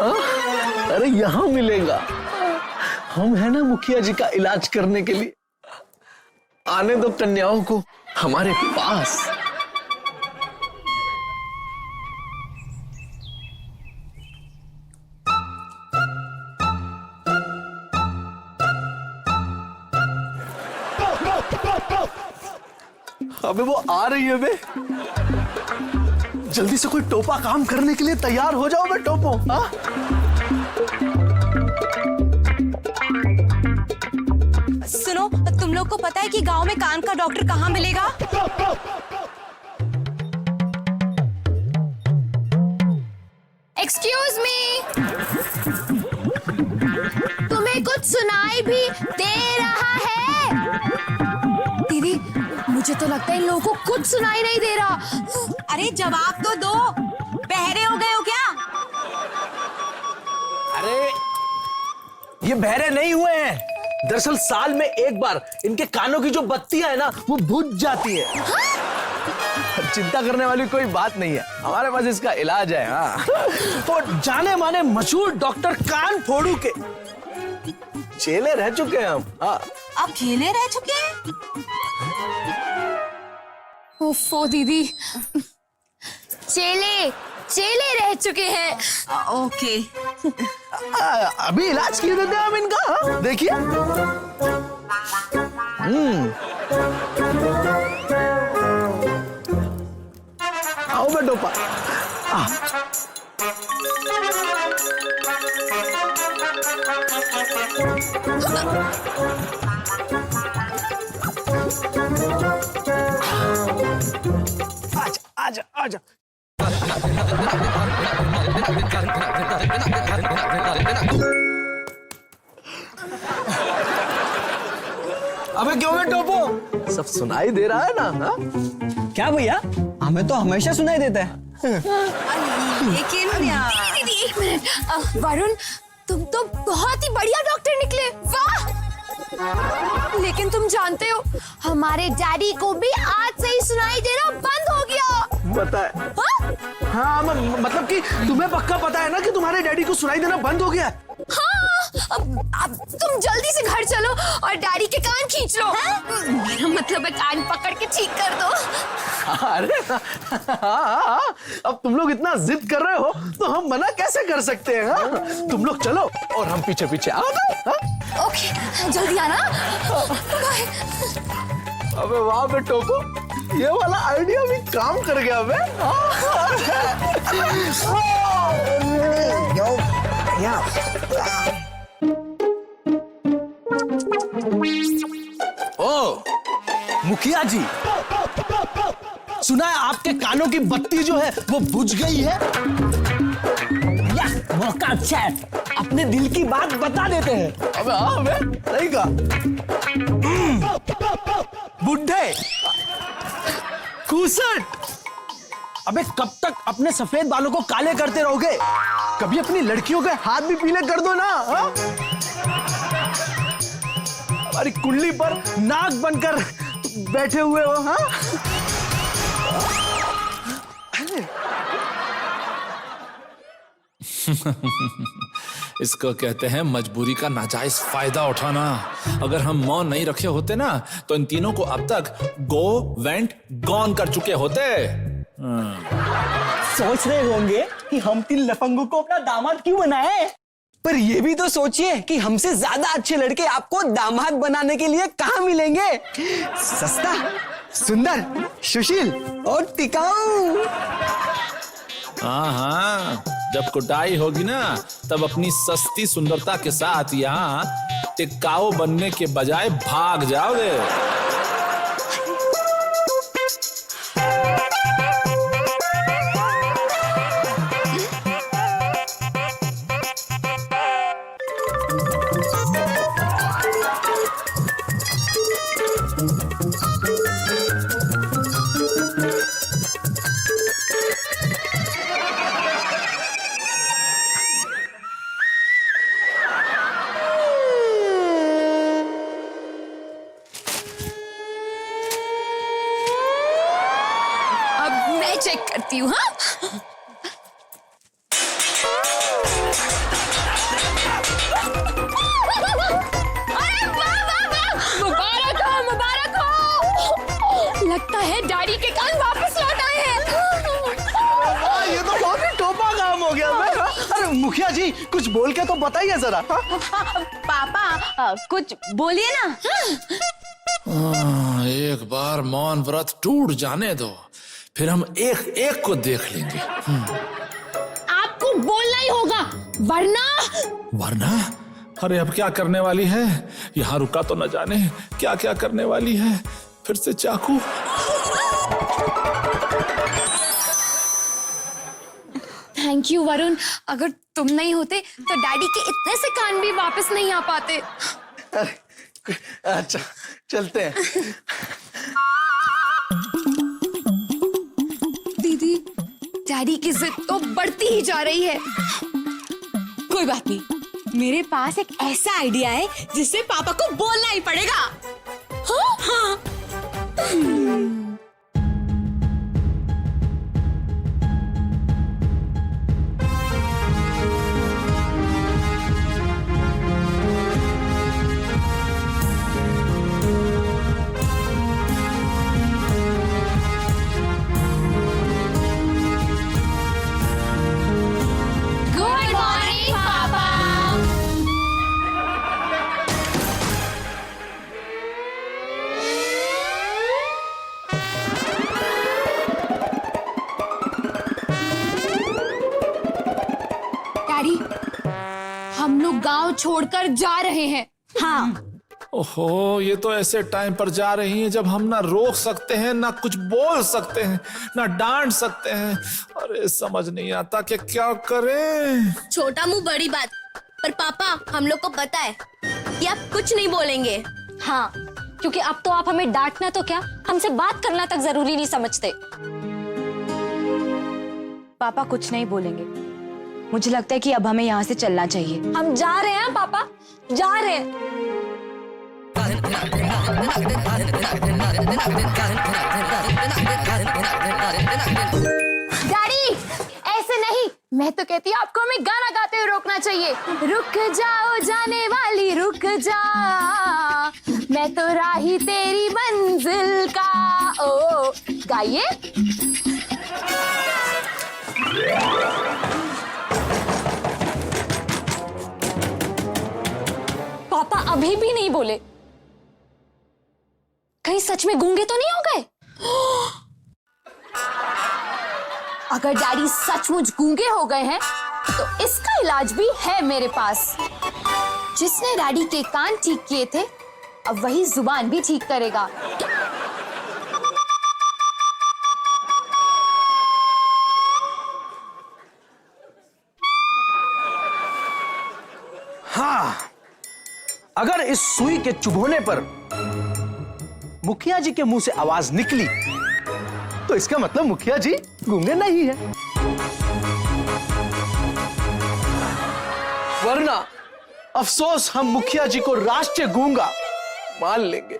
अरे यहाँ मिलेगा। हम है ना मुखिया जी का इलाज करने के लिए। आने दो कन्याओं को हमारे पास। अबे वो आ रही है बे। जल्दी से कोई टोपा काम करने के लिए तैयार हो जाओ बे टोपो। हाँ सुनो, तुम लोग को पता है कि गांव में कान का डॉक्टर कहाँ मिलेगा? एक्सक्यूज मी, तुम्हें कुछ सुनाई भी दे रहा है? दीदी, मुझे तो लगता है इन लोगों को कुछ सुनाई नहीं दे रहा। अरे जवाब तो दो, बहरे हो गए हो क्या? अरे ये बहरे नहीं हुए हैं। दरअसल साल में एक बार इनके कानों की जो बत्तियां है ना वो बुझ जाती है। चिंता करने वाली कोई बात नहीं है, हमारे पास इसका इलाज है। हाँ तो जाने माने मशहूर डॉक्टर कान फोड़ू के चेले रह चुके हैं हम। हाँ आप खेले रह चुके हैं? ओफो दीदी, चेले चेले रह चुके हैं। ओके। अभी इलाज किए देते हैं हम इनका। हाँ? देखिए। आओ बे टोपा। आजा आजा आजा। अबे क्यों बे टोपो, सब सुनाई दे रहा है ना? हा? क्या भैया, हमें तो हमेशा सुनाई देता है। लेकिन दीदी एक मिनट, वरुण तुम तो बहुत ही बढ़िया डॉक्टर निकले, वाह। लेकिन तुम जानते हो हमारे डैडी को भी आज से ही सुनाई देना बंद हो गया। पता है? हाँ मतलब कि तुम्हें पक्का पता है ना कि तुम्हारे डैडी को सुनाई देना बंद हो गया? हाँ, अब तुम जल्दी से घर चलो और डैडी के कान खींच लो। मेरा मतलब है कान पकड़ के ठीक कर दो। अरे हाँ, अब तुम लोग इतना जिद कर रहे हो तो हम मना कैसे कर सकते हैं? हाँ? तुम लोग चलो और हम पीछे पीछे आओ ना। ओके, जल्दी आना। बाय। अबे वाह बे टोपो, ये वाला आइडिया भी काम कर गया बे। ओ मुखिया जी, सुना है आपके कानों की बत्ती जो है वो बुझ गई है। या मौका अच्छा है, अपने दिल की बात बता देते हैं। अबे हाँ बे, सही कहा। बुढ़े खूसट, अबे कब तक अपने सफेद बालों को काले करते रहोगे? कभी अपनी लड़कियों के हाथ भी पीले कर दो ना। हाँ? हमारी कुल्ली पर नाक बनकर बैठे हुए हो। हाँ? इसको कहते हैं मजबूरी का नाजायज फायदा उठाना। अगर हम मौन नहीं रखे होते ना तो इन तीनों को अब तक गो वेंट गॉन कर चुके होते। सोच रहे होंगे कि हम तीन लफंगों को अपना दामाद क्यों बनाए, पर ये भी तो सोचिए कि हमसे ज्यादा अच्छे लड़के आपको दामाद बनाने के लिए कहाँ मिलेंगे। सस्ता, सुंदर, सुशील और टिकाऊ। हाँ, जब कुटाई होगी ना तब अपनी सस्ती सुंदरता के साथ यहाँ टिकाऊ बनने के बजाय भाग जाओगे। मुखिया जी कुछ बोल के तो बताइए जरा। पापा कुछ बोलिए ना। एक बार मौन व्रत टूट जाने दो, फिर हम एक एक को देख लेंगे। आपको बोलना ही होगा वरना अरे अब क्या करने वाली है? यहाँ रुका तो न जाने क्या क्या करने वाली है। फिर से चाकू। थैंक यू वरुण, अगर तुम नहीं होते तो डैडी के इतने से कान भी वापस नहीं आ पाते। अच्छा चलते हैं। दीदी, डैडी की जिद तो बढ़ती ही जा रही है। कोई बात नहीं, मेरे पास एक ऐसा आइडिया है जिससे पापा को बोलना ही पड़ेगा। हाँ? गुड मॉर्निंग पापा। डैडी, हम लोग गांव छोड़कर जा रहे हैं। हाँ, ओहो, ये तो ऐसे टाइम पर जा रही हैं जब हम ना रोक सकते हैं, ना कुछ बोल सकते हैं, ना डांट सकते हैं। अरे समझ नहीं आता कि क्या करें। छोटा मुंह बड़ी बात। पर पापा, हम लोग को पता है कि आप कुछ नहीं बोलेंगे। हाँ, क्योंकि अब तो आप हमें डांटना तो क्या, हमसे बात करना तक जरूरी नहीं समझते। पापा कुछ नहीं बोलेंगे। मुझे लगता है कि अब हमें यहाँ से चलना चाहिए। हम जा रहे हैं पापा, जा रहे हैं। डैडी, ऐसे नहीं, मैं तो कहती हूँ आपको हमें गाना गाते हुए रोकना चाहिए। रुक जाओ जाने वाली रुक जा, मैं तो राही तेरी मंजिल का। ओ गाइए। पापा अभी भी नहीं बोले, कहीं सच में गूंगे तो नहीं हो गए? अगर डैडी सचमुच गूंगे हो गए हैं तो इसका इलाज भी है मेरे पास। जिसने डैडी के कान ठीक किए थे, अब वही जुबान भी ठीक करेगा। हाँ, अगर इस सुई के चुभोने पर मुखिया जी के मुंह से आवाज निकली तो इसका मतलब मुखिया जी गूंगे नहीं है। वरना अफसोस हम मुखिया जी को राष्ट्रीय गूंगा मान लेंगे।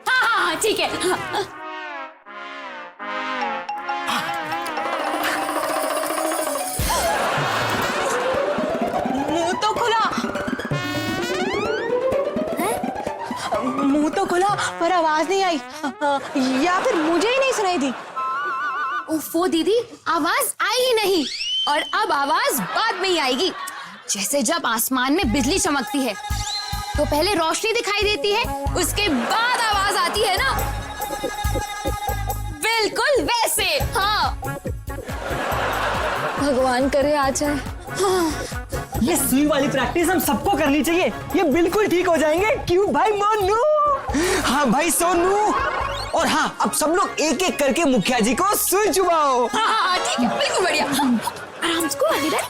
हाँ, ठीक है। मुंह तो खुला, मुंह तो खुला पर आवाज नहीं आई, या फिर मुझे ही नहीं सुनाई दी। उफ़ो दीदी, आवाज आई ही नहीं, और अब आवाज बाद में ही आएगी। जैसे जब आसमान में बिजली चमकती है तो पहले रोशनी दिखाई देती है, उसके बाद आवाज आती है ना, बिल्कुल वैसे। हाँ, भगवान करे आ जाए। ये सुई वाली प्रैक्टिस हम सबको करनी चाहिए, ये बिल्कुल ठीक हो जाएंगे। क्यों भाई मोनू? हाँ भाई सोनू। और हाँ, अब सब लोग एक एक करके मुखिया जी को सुई चुबाओ। हाँ, ठीक है, बिल्कुल बढ़िया। आराम से आगे रह।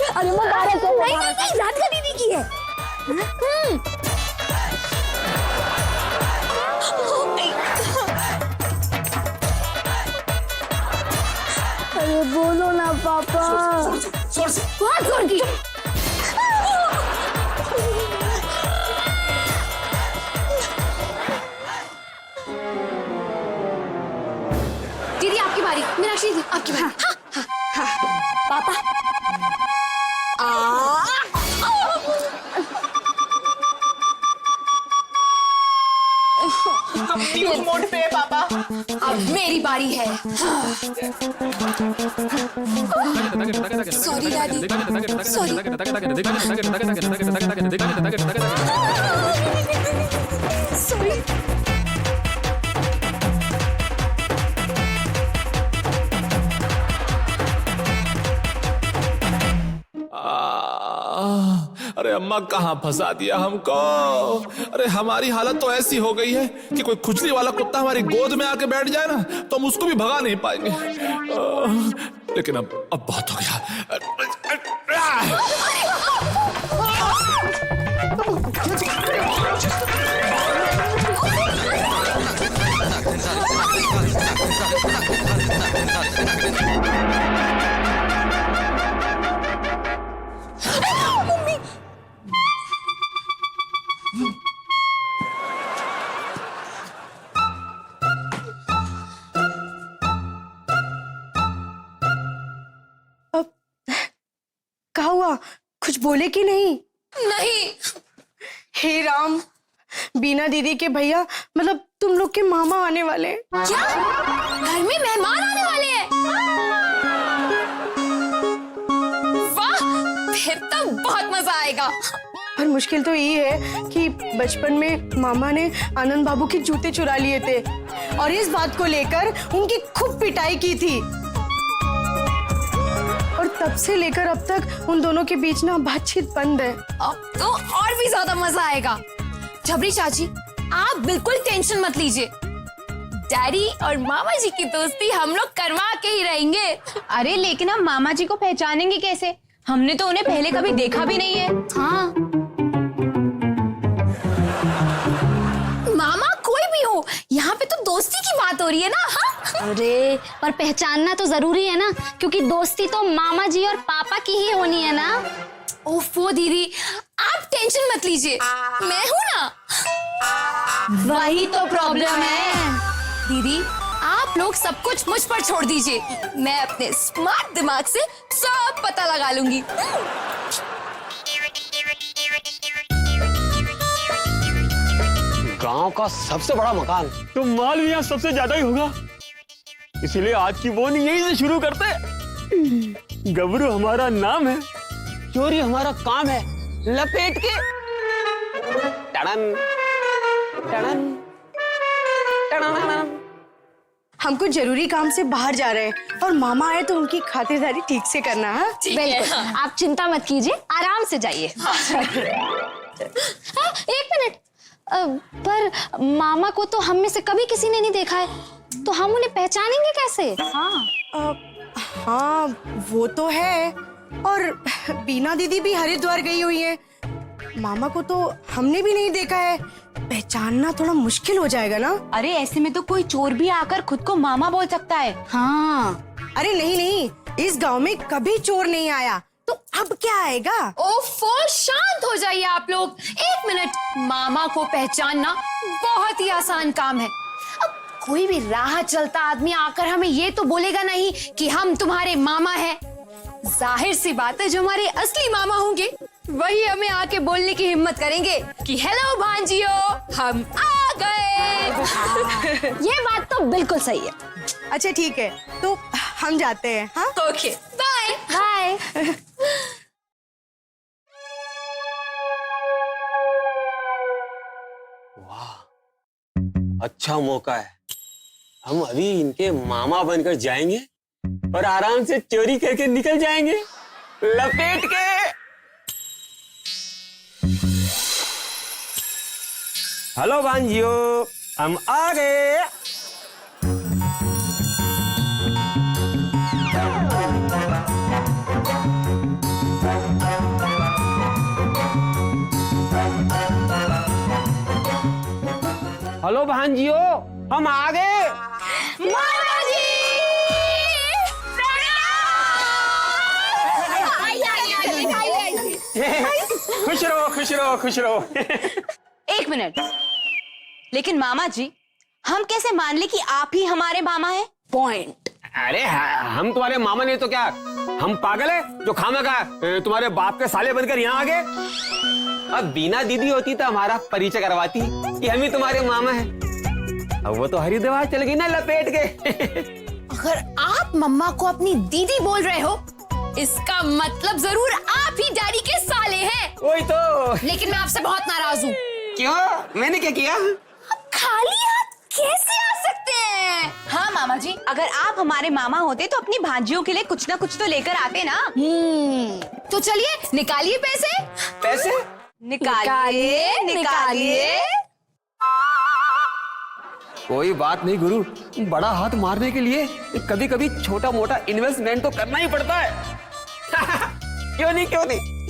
अरे वो बारह को नहीं, रात का दीदी की है। अरे बोलो ना पापा। बहुत जोर की। दीदी आपकी बारी। हाँ पापा गुड मोड पे है पापा। अब मेरी बारी है। Sorry daddy, sorry. सॉरी। अरे अम्मा कहाँ फंसा दिया हमको। अरे हमारी हालत तो ऐसी हो गई है कि कोई खुजली वाला कुत्ता हमारी गोद में आके बैठ जाए ना तो हम उसको भी भगा नहीं पाएंगे। लेकिन अब बहुत हो गया। क्या हुआ? कुछ बोले कि नहीं? नहीं। हे राम, बीना दीदी के भैया मतलब तुम लोग के मामा आने वाले हैं। क्या? घर में मेहमान आने वाले हैं? वाह, फिर तो बहुत मजा आएगा। पर मुश्किल तो ये है कि बचपन में मामा ने आनंद बाबू के जूते चुरा लिए थे और इस बात को लेकर उनकी खूब पिटाई की थी और तब से लेकर अब तक उन दोनों के बीच ना बातचीत बंद है। अब तो और भी ज्यादा मजा आएगा। जबरी चाची, आप बिल्कुल टेंशन मत लीजिए। डैडी और मामा जी की दोस्ती हम लोग करवा के ही रहेंगे। अरे लेकिन हम मामा जी को पहचानेंगे कैसे? हमने तो उन्हें पहले कभी देखा भी नहीं है। हाँ, मामा कोई भी हो, यहाँ पे तो दोस्ती की बात हो रही है ना। हाँ? अरे पर पहचानना तो जरूरी है ना, क्योंकि दोस्ती तो मामा जी और पापा की ही होनी है ना। ओफो दीदी, आप टेंशन मत लीजिए, मैं हूँ ना। वही तो प्रॉब्लम है। दीदी, आप लोग सब कुछ मुझ पर छोड़ दीजिए, मैं अपने स्मार्ट दिमाग से सब पता लगा लूंगी। गांव का सबसे बड़ा मकान तो माल भी यहाँ सबसे ज्यादा ही होगा, इसीलिए आज की बोनी यहीं से शुरू करते। गबरू हमारा नाम है, चोरी हमारा काम है। लपेट के टड़न टड़न टड़न। हम कुछ जरूरी काम से बाहर जा रहे हैं और मामा आए तो उनकी खातिरदारी ठीक से करना है। बिल्कुल, आप चिंता मत कीजिए, आराम से जाइए। एक मिनट, पर मामा को तो हम में से कभी किसी ने नहीं देखा है, तो हम उन्हें पहचानेंगे कैसे? हाँ वो तो है, और बीना दीदी भी हरिद्वार गई हुई है। मामा को तो हमने भी नहीं देखा है, पहचानना थोड़ा मुश्किल हो जाएगा ना। अरे ऐसे में तो कोई चोर भी आकर खुद को मामा बोल सकता है। हाँ, अरे नहीं, इस गांव में कभी चोर नहीं आया, तो अब क्या आएगा? ओफो, शांत हो जाइए आप लोग। एक मिनट, मामा को पहचानना बहुत ही आसान काम है। अब कोई भी राह चलता आदमी आकर हमें ये तो बोलेगा नहीं कि हम तुम्हारे मामा हैं। जाहिर सी बात है, जो हमारे असली मामा होंगे वही हमें आके बोलने की हिम्मत करेंगे कि हेलो भांजियो, हम आ गए। ये बात तो बिल्कुल सही है। अच्छा ठीक है, तो हम जाते हैं। हाँ ओके, बाय बाय। अच्छा मौका है, हम अभी इनके मामा बनकर जाएंगे और आराम से चोरी करके निकल जाएंगे लपेट के। हेलो भांजियो, हम आ गए। हेलो भांजियो, हम आ गए। मामा जी, खुश रहो खुश रहो खुश रहो। एक मिनट, लेकिन मामा जी, हम कैसे मान ले कि आप ही हमारे मामा हैं? पॉइंट। अरे हम तुम्हारे मामा नहीं तो क्या हम पागल है जो खामखा तुम्हारे बाप के साले बनकर यहाँ आ गए? अब बीना दीदी होती तो हमारा परिचय करवाती कि हम ही तुम्हारे मामा हैं। अब वो तो हरिद्वार चल गई ना लपेट के। अगर आप मम्मा को अपनी दीदी बोल रहे हो, इसका मतलब जरूर आप ही डैडी के साले हैं। वही तो। लेकिन मैं आपसे बहुत नाराज हूँ। क्यों? मैंने क्या किया? आप खाली हाथ कैसे आ सकते हैं? हाँ मामा जी, अगर आप हमारे मामा होते तो अपनी भांजियों के लिए कुछ ना कुछ तो लेकर आते ना। तो चलिए निकालिए पैसे। पैसे? निकालिए निकालिए। कोई बात नहीं गुरु, बड़ा हाथ मारने के लिए कभी कभी छोटा मोटा इन्वेस्टमेंट तो करना ही पड़ता है। क्यों नहीं,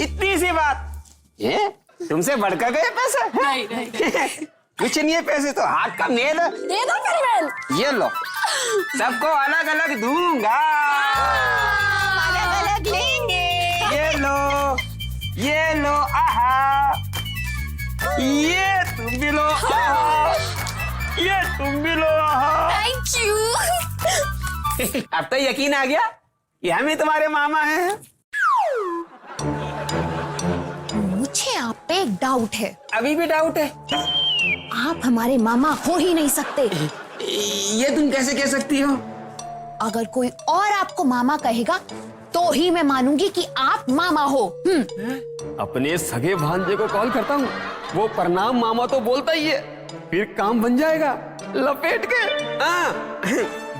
इतनी सी बात। ये तुमसे बढ़कर गए पैसे? नहीं। कुछ नहीं है पैसे तो हाथ का मेल है। दे दो फिर मेल। ये लो, सबको अलग अलग दूंगा। अलग अलग लेंगे। ये लो आहा, ये तुम भी लो आहा, ये तुम भी लो आहा। Thank you. अब तो यकीन आ गया कि हम ही तुम्हारे मामा हैं। मुझे आप पे एक डाउट है। अभी भी डाउट है? आप हमारे मामा हो ही नहीं सकते। ये तुम कैसे कह सकती हो? अगर कोई और आपको मामा कहेगा तो ही मैं मानूंगी कि आप मामा हो। अपने सगे भांजे को कॉल करता हूँ, वो प्रणाम मामा तो बोलता ही है, फिर काम बन जाएगा लपेट के। हाँ,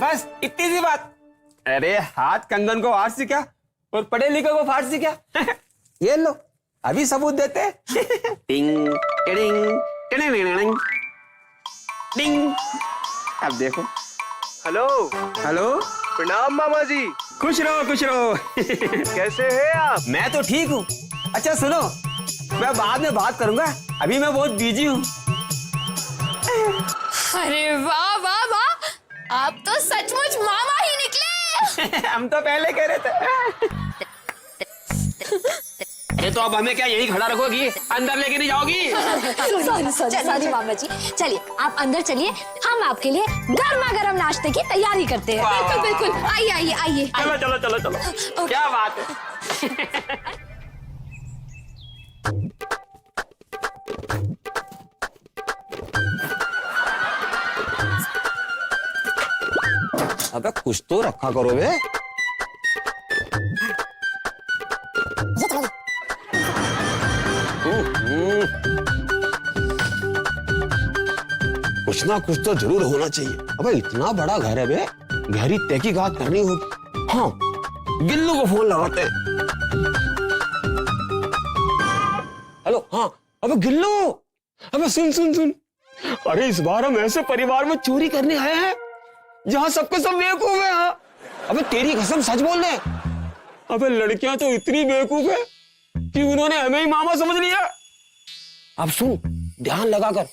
बस इतनी सी बात। अरे हाथ कंगन को फारसी क्या और पढ़े लिखे को फारसी क्या। ये लो, अभी सबूत देते। टिंग टिडिंग टिडिंग टिंग। अब देखो। हेलो हेलो, प्रणाम मामा जी। खुश रहो खुश रहो। कैसे हैं आप? मैं तो ठीक हूँ। अच्छा सुनो, मैं बाद में बात करूंगा, अभी मैं बहुत बिजी हूँ। अरे वाह वाह वाह, आप तो सचमुच मामा ही निकले। हम तो पहले कह रहे थे। अरे तो अब हमें क्या यही खड़ा रखोगी, अंदर लेके नहीं जाओगी? सॉरी मामा जी, चलिए आप अंदर चलिए, हम आपके लिए गर्मा गर्म नाश्ते की तैयारी करते हैं। बिल्कुल बिल्कुल, आइए आइए आइए। चलो चलो चलो चलो, क्या बात है। अबे कुछ तो रखा करो बे। कुछ ना कुछ तो जरूर होना चाहिए। अबे इतना बड़ा घर है बे, गहरी तहकीकात करनी होगी। हाँ, गिल्लू को फोन लगाते हैं। हेलो, हाँ, अबे गिल्लू, अबे सुन सुन सुन, अरे इस बार हम ऐसे परिवार में चोरी करने आए हैं जहाँ सबके सब बेवकूफ है। हाँ, अबे तेरी कसम सच बोल रहे। अबे लड़कियां तो इतनी बेवकूफ है कि उन्होंने हमें ही मामा समझ लिया। अब सुन, ध्यान लगाकर,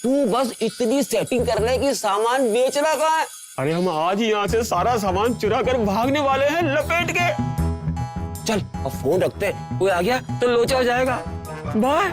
तू बस इतनी सेटिंग कर ले कि सामान बेचना कहाँ है। अरे हम आज ही यहाँ से सारा सामान चुरा कर भागने वाले हैं लपेट के। चल अब फोन रखते हैं, कोई आ गया तो लोचा हो जाएगा। बाय।